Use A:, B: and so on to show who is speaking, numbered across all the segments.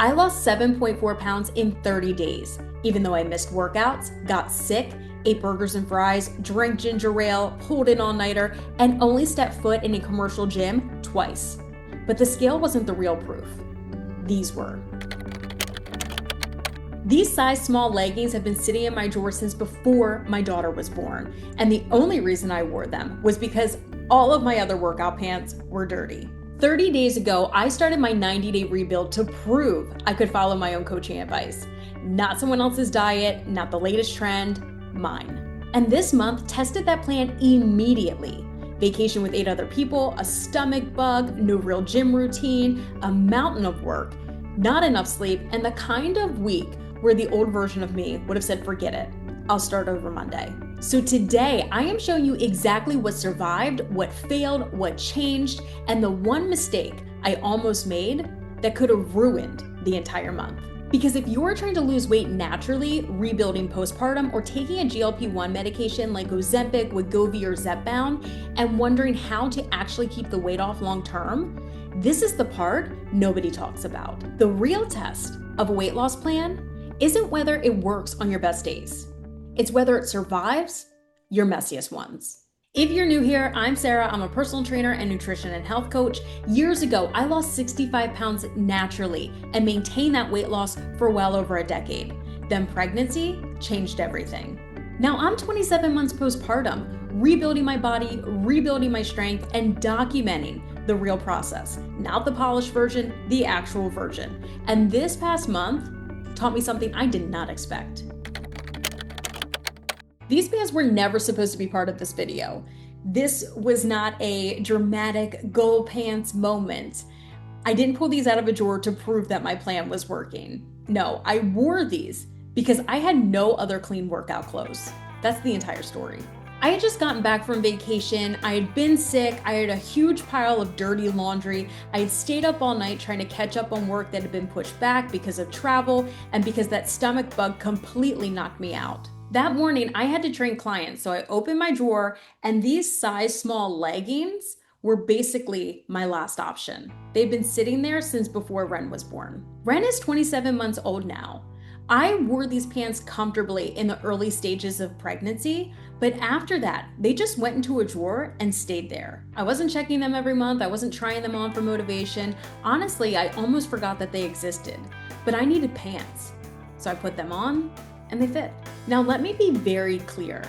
A: I lost 7.4 pounds in 30 days, even though I missed workouts, got sick, ate burgers and fries, drank ginger ale, pulled an all-nighter, and only stepped foot in a commercial gym twice. But the scale wasn't the real proof. These were. These size small leggings have been sitting in my drawer since before my daughter was born, and the only reason I wore them was because all of my other workout pants were dirty. 30 days ago, I started my 90-day rebuild to prove I could follow my own coaching advice. Not someone else's diet, not the latest trend, mine. And this month, tested that plan immediately. Vacation with 8 other people, a stomach bug, no real gym routine, a mountain of work, not enough sleep, and the kind of week where the old version of me would have said, forget it, I'll start over Monday. So today, I am showing you exactly what survived, what failed, what changed, and the one mistake I almost made that could have ruined the entire month. Because if you're trying to lose weight naturally, rebuilding postpartum, or taking a GLP-1 medication like Ozempic, Wegovy, or Zepbound, and wondering how to actually keep the weight off long term, this is the part nobody talks about. The real test of a weight loss plan isn't whether it works on your best days. It's whether it survives your messiest ones. If you're new here, I'm Sarah. I'm a personal trainer and nutrition and health coach. Years ago, I lost 65 pounds naturally and maintained that weight loss for well over a decade. Then pregnancy changed everything. Now I'm 27 months postpartum, rebuilding my body, rebuilding my strength, and documenting the real process. Not the polished version, the actual version. And this past month taught me something I did not expect. These pants were never supposed to be part of this video. This was not a dramatic goal pants moment. I didn't pull these out of a drawer to prove that my plan was working. No, I wore these because I had no other clean workout clothes. That's the entire story. I had just gotten back from vacation. I had been sick. I had a huge pile of dirty laundry. I had stayed up all night trying to catch up on work that had been pushed back because of travel and because that stomach bug completely knocked me out. That morning, I had to train clients, so I opened my drawer, and these size small leggings were basically my last option. They've been sitting there since before Ren was born. Ren is 27 months old now. I wore these pants comfortably in the early stages of pregnancy, but after that, they just went into a drawer and stayed there. I wasn't checking them every month. I wasn't trying them on for motivation. Honestly, I almost forgot that they existed, but I needed pants. So I put them on and they fit. Now let me be very clear.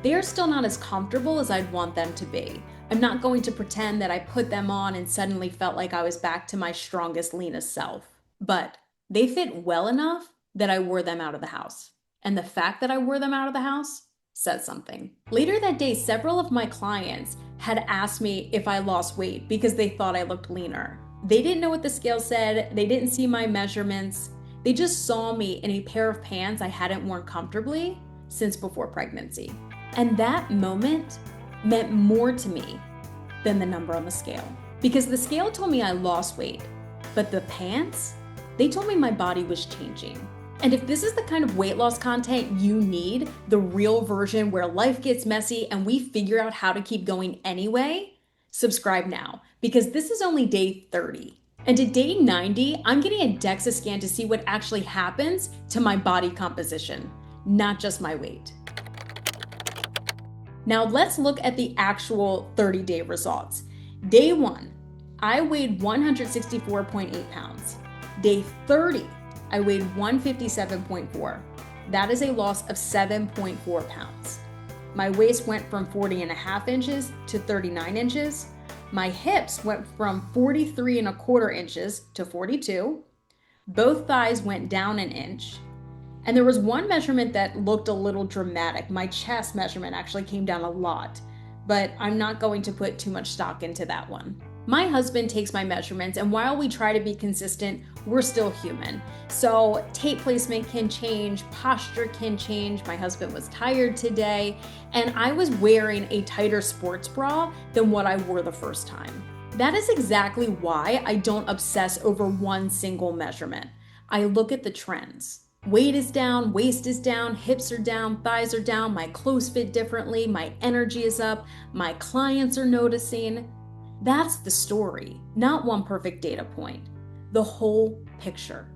A: They are still not as comfortable as I'd want them to be. I'm not going to pretend that I put them on and suddenly felt like I was back to my strongest, leanest self. But they fit well enough that I wore them out of the house. And the fact that I wore them out of the house says something. Later that day, several of my clients had asked me if I lost weight because they thought I looked leaner. They didn't know what the scale said. They didn't see my measurements. They just saw me in a pair of pants I hadn't worn comfortably since before pregnancy. And that moment meant more to me than the number on the scale. Because the scale told me I lost weight, but the pants, they told me my body was changing. And if this is the kind of weight loss content you need, the real version where life gets messy and we figure out how to keep going anyway, subscribe now, because this is only day 30. And at day 90, I'm getting a DEXA scan to see what actually happens to my body composition, not just my weight. Now let's look at the actual 30-day results. Day 1, I weighed 164.8 pounds. Day 30, I weighed 157.4. That is a loss of 7.4 pounds. My waist went from 40.5 inches to 39 inches. My hips went from 43.25 inches to 42. Both thighs went down an inch. And there was one measurement that looked a little dramatic. My chest measurement actually came down a lot, but I'm not going to put too much stock into that one. My husband takes my measurements, and while we try to be consistent, we're still human. So tape placement can change, posture can change. My husband was tired today, and I was wearing a tighter sports bra than what I wore the first time. That is exactly why I don't obsess over one single measurement. I look at the trends. Weight is down, waist is down, hips are down, thighs are down, my clothes fit differently, my energy is up, my clients are noticing. That's the story, not one perfect data point, the whole picture.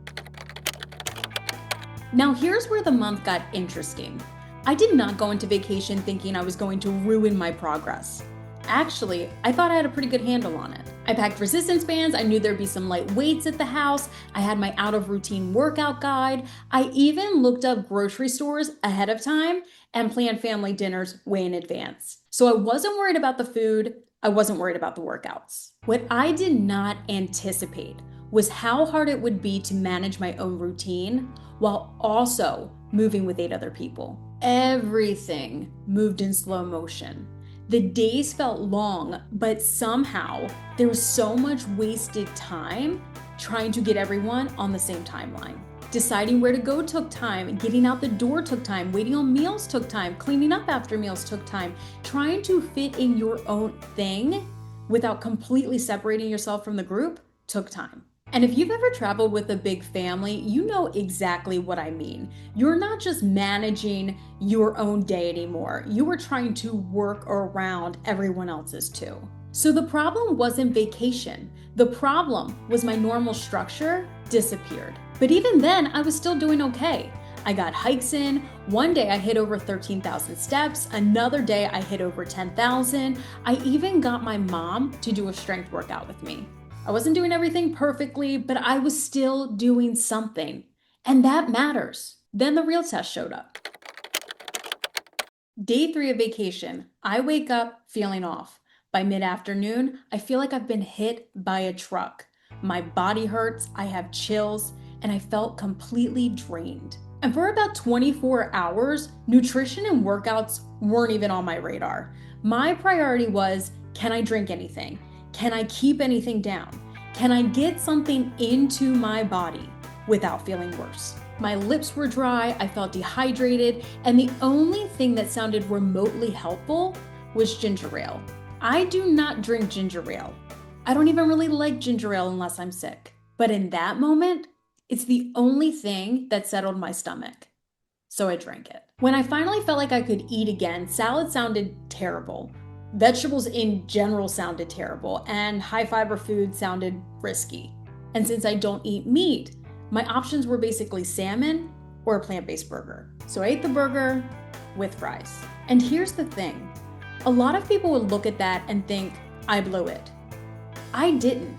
A: Now here's where the month got interesting. I did not go into vacation thinking I was going to ruin my progress. Actually, I thought I had a pretty good handle on it. I packed resistance bands, I knew there'd be some light weights at the house, I had my out of routine workout guide, I even looked up grocery stores ahead of time and planned family dinners way in advance. So I wasn't worried about the food, I wasn't worried about the workouts. What I did not anticipate was how hard it would be to manage my own routine while also moving with 8 other people. Everything moved in slow motion. The days felt long, but somehow there was so much wasted time trying to get everyone on the same timeline. Deciding where to go took time, getting out the door took time, waiting on meals took time, cleaning up after meals took time. Trying to fit in your own thing without completely separating yourself from the group took time. And if you've ever traveled with a big family, you know exactly what I mean. You're not just managing your own day anymore. You are trying to work around everyone else's too. So the problem wasn't vacation. The problem was my normal structure disappeared. But even then, I was still doing okay. I got hikes in. One day I hit over 13,000 steps. Another day I hit over 10,000. I even got my mom to do a strength workout with me. I wasn't doing everything perfectly, but I was still doing something. And that matters. Then the real test showed up. Day 3 of vacation, I wake up feeling off. By mid-afternoon, I feel like I've been hit by a truck. My body hurts, I have chills, and I felt completely drained. And for about 24 hours, nutrition and workouts weren't even on my radar. My priority was, can I drink anything? Can I keep anything down? Can I get something into my body without feeling worse? My lips were dry, I felt dehydrated, and the only thing that sounded remotely helpful was ginger ale. I do not drink ginger ale. I don't even really like ginger ale unless I'm sick. But in that moment, it's the only thing that settled my stomach. So I drank it. When I finally felt like I could eat again, salad sounded terrible. Vegetables in general sounded terrible, and high fiber food sounded risky. And since I don't eat meat, my options were basically salmon or a plant-based burger. So I ate the burger with fries. And here's the thing. A lot of people would look at that and think, I blew it. I didn't,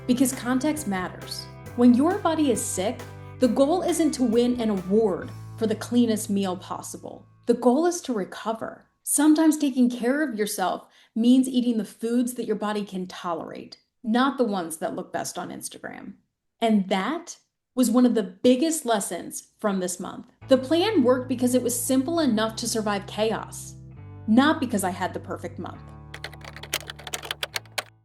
A: because context matters. When your body is sick, the goal isn't to win an award for the cleanest meal possible. The goal is to recover. Sometimes taking care of yourself means eating the foods that your body can tolerate, not the ones that look best on Instagram. And that was one of the biggest lessons from this month. The plan worked because it was simple enough to survive chaos, not because I had the perfect month.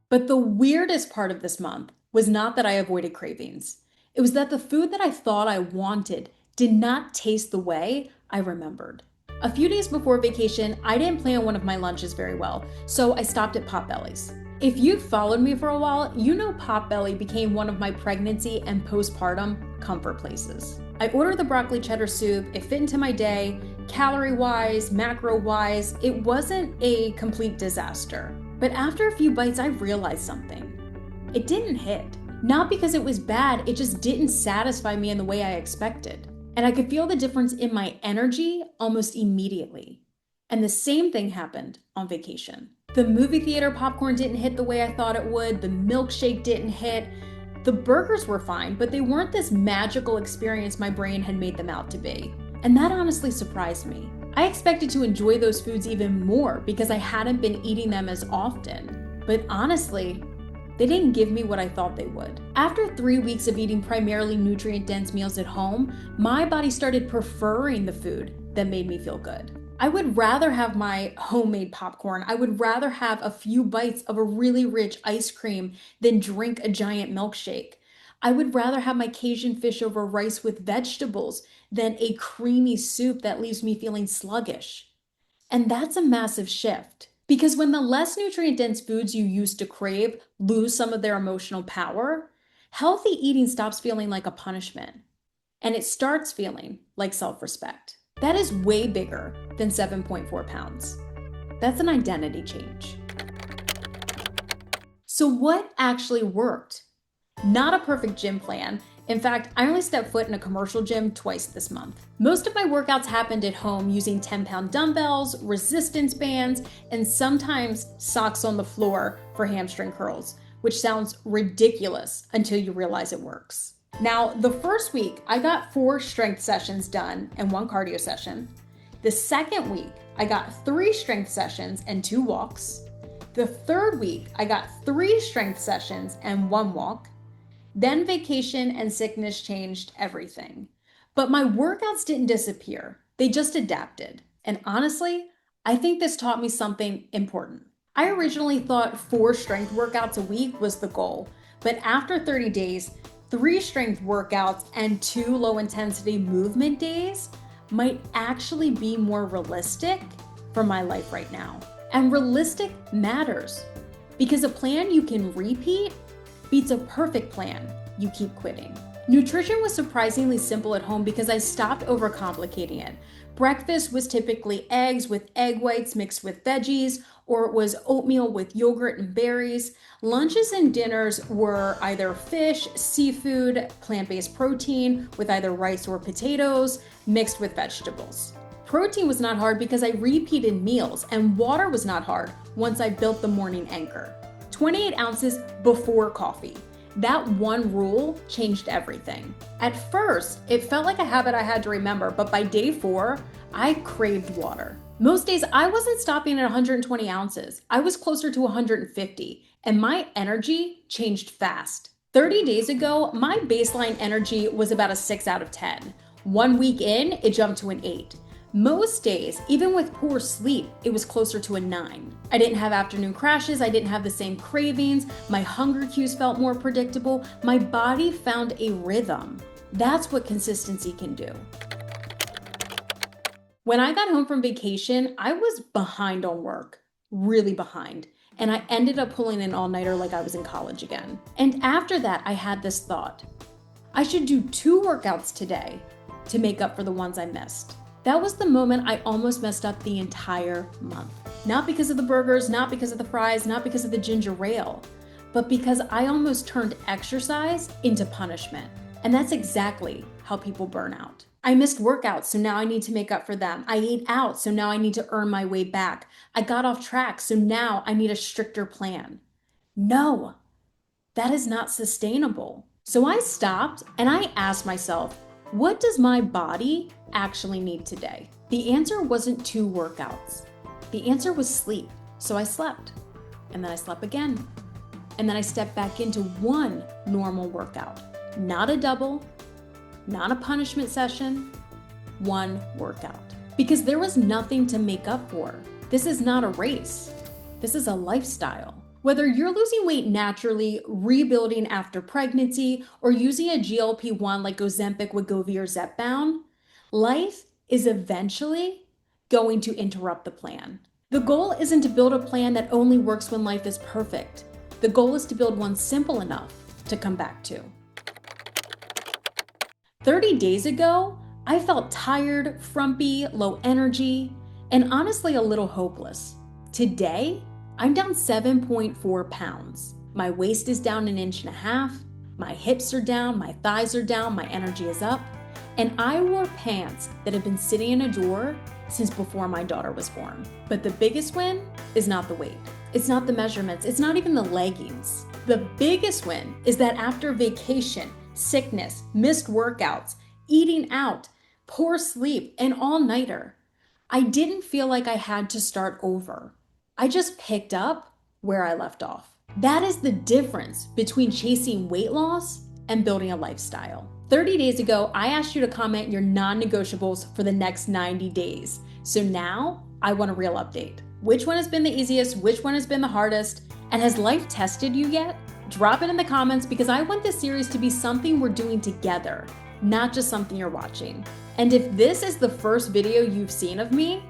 A: But the weirdest part of this month was not that I avoided cravings. It was that the food that I thought I wanted did not taste the way I remembered. A few days before vacation, I didn't plan one of my lunches very well, so I stopped at Potbelly's. If you've followed me for a while, you know Potbelly became one of my pregnancy and postpartum comfort places. I ordered the broccoli cheddar soup, it fit into my day, calorie-wise, macro-wise, it wasn't a complete disaster. But after a few bites, I realized something. It didn't hit. Not because it was bad, it just didn't satisfy me in the way I expected. And I could feel the difference in my energy almost immediately. And the same thing happened on vacation. The movie theater popcorn didn't hit the way I thought it would, the milkshake didn't hit. The burgers were fine, but they weren't this magical experience my brain had made them out to be. And that honestly surprised me. I expected to enjoy those foods even more because I hadn't been eating them as often. But honestly, they didn't give me what I thought they would. After 3 weeks of eating primarily nutrient-dense meals at home, my body started preferring the food that made me feel good. I would rather have my homemade popcorn. I would rather have a few bites of a really rich ice cream than drink a giant milkshake. I would rather have my Cajun fish over rice with vegetables than a creamy soup that leaves me feeling sluggish. And that's a massive shift. Because when the less nutrient-dense foods you used to crave lose some of their emotional power, healthy eating stops feeling like a punishment, and it starts feeling like self-respect. That is way bigger than 7.4 pounds. That's an identity change. So what actually worked? Not a perfect gym plan, In fact, I only stepped foot in a commercial gym twice this month. Most of my workouts happened at home using 10-pound dumbbells, resistance bands, and sometimes socks on the floor for hamstring curls, which sounds ridiculous until you realize it works. Now, the first week, I got 4 strength sessions done and 1 cardio session. The second week, I got 3 strength sessions and 2 walks. The third week, I got 3 strength sessions and 1 walk. Then vacation and sickness changed everything. But my workouts didn't disappear. They just adapted. And honestly, I think this taught me something important. I originally thought 4 strength workouts a week was the goal. But after 30 days, 3 strength workouts and 2 low-intensity movement days might actually be more realistic for my life right now. And realistic matters because a plan you can repeat beats a perfect plan you keep quitting. Nutrition was surprisingly simple at home because I stopped overcomplicating it. Breakfast was typically eggs with egg whites mixed with veggies, or it was oatmeal with yogurt and berries. Lunches and dinners were either fish, seafood, plant-based protein with either rice or potatoes mixed with vegetables. Protein was not hard because I repeated meals, and water was not hard once I built the morning anchor. 28 ounces before coffee. That one rule changed everything. At first, it felt like a habit I had to remember, but by day 4, I craved water. Most days, I wasn't stopping at 120 ounces. I was closer to 150, and my energy changed fast. 30 days ago, my baseline energy was about a 6 out of 10. 1 week in, it jumped to an 8. Most days, even with poor sleep, it was closer to a 9. I didn't have afternoon crashes, I didn't have the same cravings, my hunger cues felt more predictable, my body found a rhythm. That's what consistency can do. When I got home from vacation, I was behind on work, really behind, and I ended up pulling an all-nighter like I was in college again. And after that, I had this thought, I should do 2 workouts today to make up for the ones I missed. That was the moment I almost messed up the entire month. Not because of the burgers, not because of the fries, not because of the ginger ale, but because I almost turned exercise into punishment. And that's exactly how people burn out. I missed workouts, so now I need to make up for them. I ate out, so now I need to earn my way back. I got off track, so now I need a stricter plan. No, that is not sustainable. So I stopped and I asked myself, what does my body actually need today? The answer wasn't 2 workouts. The answer was sleep. So I slept, and then I slept again. And then I stepped back into 1 normal workout. Not a double, not a punishment session, 1 workout. Because there was nothing to make up for. This is not a race. This is a lifestyle. Whether you're losing weight naturally, rebuilding after pregnancy, or using a GLP-1 like Ozempic, Wegovy, or Zepbound, life is eventually going to interrupt the plan. The goal isn't to build a plan that only works when life is perfect. The goal is to build one simple enough to come back to. 30 days ago, I felt tired, frumpy, low energy, and honestly a little hopeless. Today, I'm down 7.4 pounds. My waist is down 1.5 inches. My hips are down, my thighs are down, my energy is up. And I wore pants that have been sitting in a drawer since before my daughter was born. But the biggest win is not the weight. It's not the measurements. It's not even the leggings. The biggest win is that after vacation, sickness, missed workouts, eating out, poor sleep, and all-nighter, I didn't feel like I had to start over. I just picked up where I left off. That is the difference between chasing weight loss and building a lifestyle. 30 days ago, I asked you to comment your non-negotiables for the next 90 days. So now I want a real update. Which one has been the easiest? Which one has been the hardest? And has life tested you yet? Drop it in the comments because I want this series to be something we're doing together, not just something you're watching. And if this is the first video you've seen of me,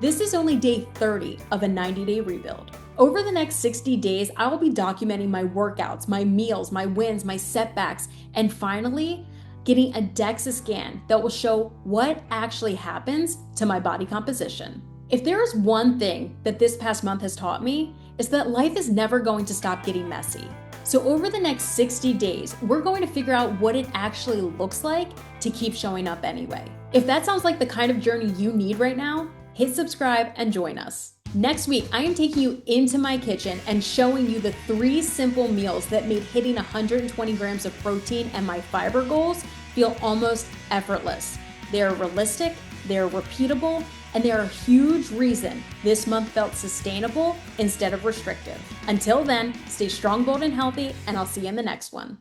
A: this is only day 30 of a 90-day rebuild. Over the next 60 days, I will be documenting my workouts, my meals, my wins, my setbacks, and finally, getting a DEXA scan that will show what actually happens to my body composition. If there is one thing that this past month has taught me, is that life is never going to stop getting messy. So over the next 60 days, we're going to figure out what it actually looks like to keep showing up anyway. If that sounds like the kind of journey you need right now, hit subscribe and join us. Next week, I am taking you into my kitchen and showing you the 3 simple meals that made hitting 120 grams of protein and my fiber goals feel almost effortless. They are realistic, they are repeatable, and they are a huge reason this month felt sustainable instead of restrictive. Until then, stay strong, bold, and healthy, and I'll see you in the next one.